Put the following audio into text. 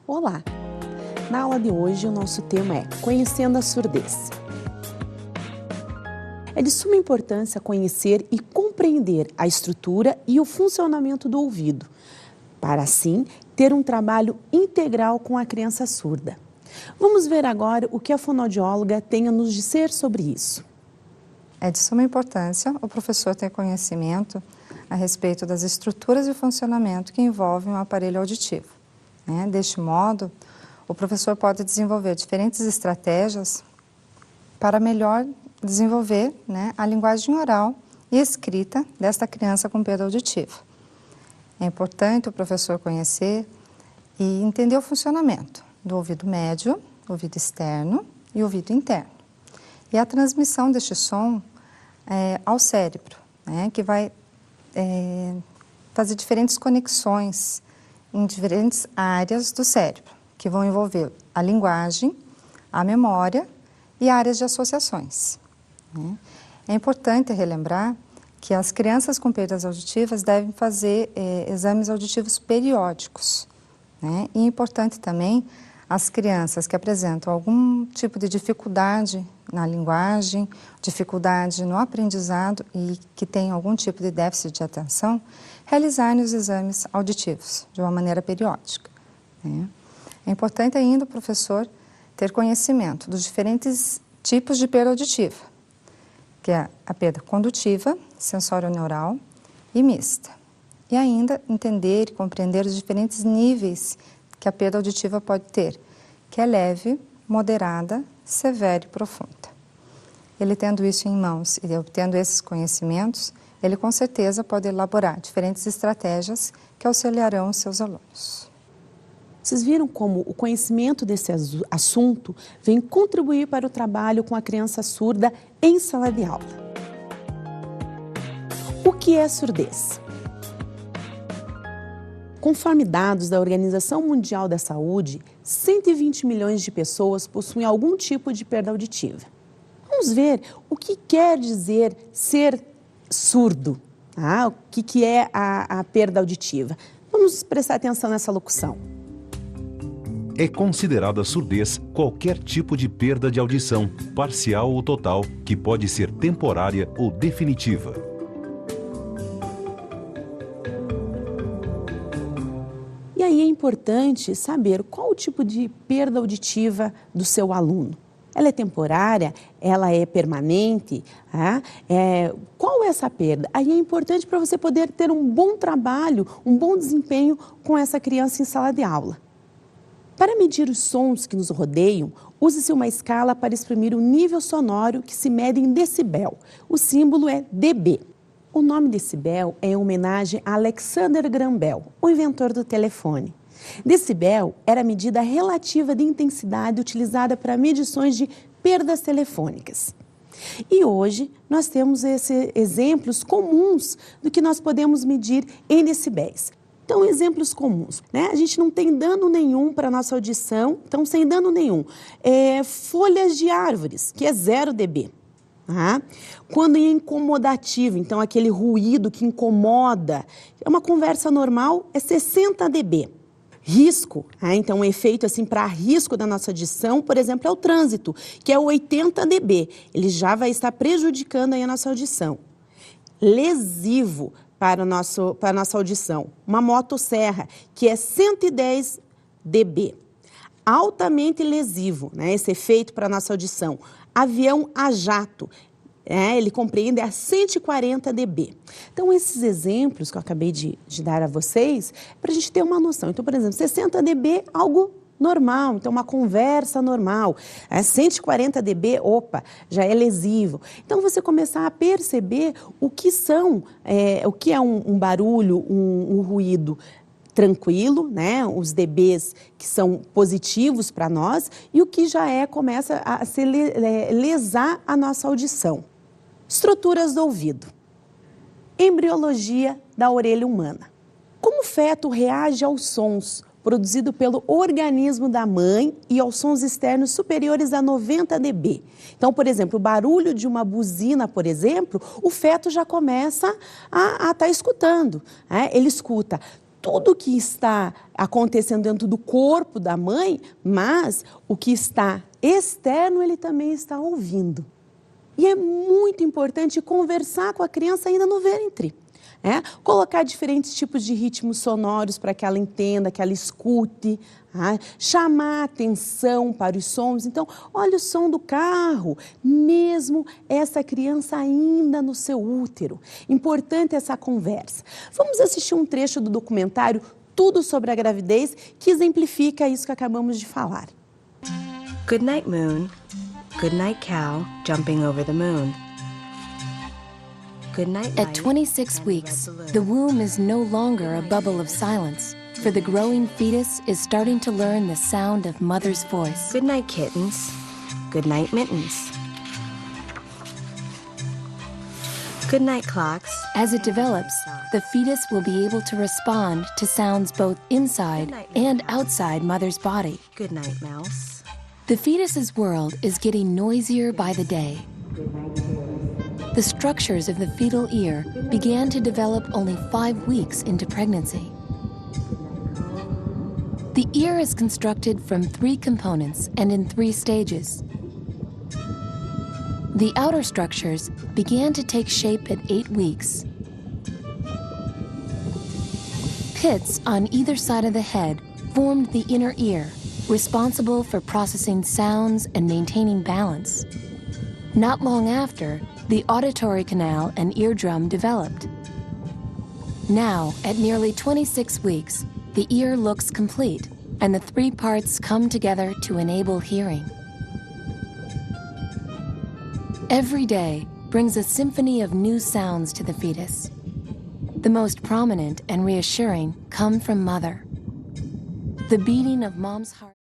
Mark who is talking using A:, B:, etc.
A: Olá! Na aula de hoje o nosso tema é Conhecendo a Surdez. É de suma importância conhecer e compreender a estrutura e o funcionamento do ouvido, para assim ter um trabalho integral com a criança surda. Vamos ver agora o que a fonoaudióloga tem a nos dizer sobre isso.
B: É de suma importância o professor ter conhecimento a respeito das estruturas e funcionamento que envolvem o aparelho auditivo. Deste modo, o professor pode desenvolver diferentes estratégias para melhor desenvolver a linguagem oral e escrita desta criança com perda auditiva. É importante o professor conhecer e entender o funcionamento do ouvido médio, ouvido externo e ouvido interno. E a transmissão deste som ao cérebro, que vai fazer diferentes conexões em diferentes áreas do cérebro, que vão envolver a linguagem, a memória e áreas de associações. É importante relembrar que as crianças com perdas auditivas devem fazer exames auditivos periódicos. E é importante também as crianças que apresentam algum tipo de dificuldade na linguagem, dificuldade no aprendizado e que têm algum tipo de déficit de atenção, realizarem os exames auditivos de uma maneira periódica. É importante ainda o professor ter conhecimento dos diferentes tipos de perda auditiva, que é a perda condutiva, sensório-neural e mista. E ainda entender e compreender os diferentes níveis que a perda auditiva pode ter, que é leve, moderada, severa e profunda. Ele tendo isso em mãos e obtendo esses conhecimentos, ele com certeza pode elaborar diferentes estratégias que auxiliarão os seus alunos.
A: Vocês viram como o conhecimento desse assunto vem contribuir para o trabalho com a criança surda em sala de aula. O que é surdez? Conforme dados da Organização Mundial da Saúde, 120 milhões de pessoas possuem algum tipo de perda auditiva. Vamos ver o que quer dizer ser surdo, o que é a perda auditiva. Vamos prestar atenção nessa locução.
C: É considerada surdez qualquer tipo de perda de audição, parcial ou total, que pode ser temporária ou definitiva.
A: E aí é importante saber qual o tipo de perda auditiva do seu aluno. Ela é temporária? Ela é permanente? Qual é essa perda? Aí é importante para você poder ter um bom trabalho, um bom desempenho com essa criança em sala de aula. Para medir os sons que nos rodeiam, use-se uma escala para exprimir o nível sonoro que se mede em decibel. O símbolo é dB. O nome decibel é em homenagem a Alexander Graham Bell, o inventor do telefone. Decibel era a medida relativa de intensidade utilizada para medições de perdas telefônicas. E hoje nós temos esses exemplos comuns do que nós podemos medir em decibéis. Então, exemplos comuns, A gente não tem dano nenhum para a nossa audição, então sem dano nenhum. Folhas de árvores, que é 0 dB. Quando é incomodativo, então aquele ruído que incomoda, é uma conversa normal, é 60 dB. Risco, então um efeito assim para risco da nossa audição, por exemplo, é o trânsito, que é 80 dB. Ele já vai estar prejudicando aí a nossa audição. Lesivo para a nossa audição, uma motosserra, que é 110 dB. Altamente lesivo, esse efeito para a nossa audição. Avião a jato, ele compreende a 140 dB. Então, esses exemplos que eu acabei de dar a vocês, para a gente ter uma noção. Então, por exemplo, 60 dB, algo normal, então uma conversa normal. 140 dB, já é lesivo. Então, você começar a perceber o que é um barulho, um ruído tranquilo, os dBs que são positivos para nós e o que já começa a lesar a nossa audição. Estruturas do ouvido. Embriologia da orelha humana. Como o feto reage aos sons produzidos pelo organismo da mãe e aos sons externos superiores a 90 dB. Então, por exemplo, o barulho de uma buzina, por exemplo, o feto já começa a estar escutando. Ele escuta tudo que está acontecendo dentro do corpo da mãe, mas o que está externo ele também está ouvindo. E é muito importante conversar com a criança ainda no ventre. Colocar diferentes tipos de ritmos sonoros para que ela entenda, que ela escute, chamar atenção para os sons. Então, olha o som do carro, mesmo essa criança ainda no seu útero. Importante essa conversa. Vamos assistir um trecho do documentário Tudo sobre a Gravidez, que exemplifica isso que acabamos de falar.
D: Good night, moon. Good night, cow, jumping over the moon.
E: At 26 weeks, the womb is no longer a bubble of silence, for the growing fetus is starting to learn the sound of mother's voice.
D: Good night, kittens. Good night, mittens. Good night, clocks.
E: As it develops, the fetus will be able to respond to sounds both inside and outside mother's body.
D: Good night, mouse.
E: The fetus's world is getting noisier by the day. The structures of the fetal ear began to develop only 5 weeks into pregnancy. The ear is constructed from 3 components and in 3 stages. The outer structures began to take shape at 8 weeks. Pits on either side of the head formed the inner ear, responsible for processing sounds and maintaining balance. Not long after, the auditory canal and eardrum developed. Now, at nearly 26 weeks, the ear looks complete, and the 3 parts come together to enable hearing. Every day brings a symphony of new sounds to the fetus. The most prominent and reassuring come from mother. The beating of mom's heart.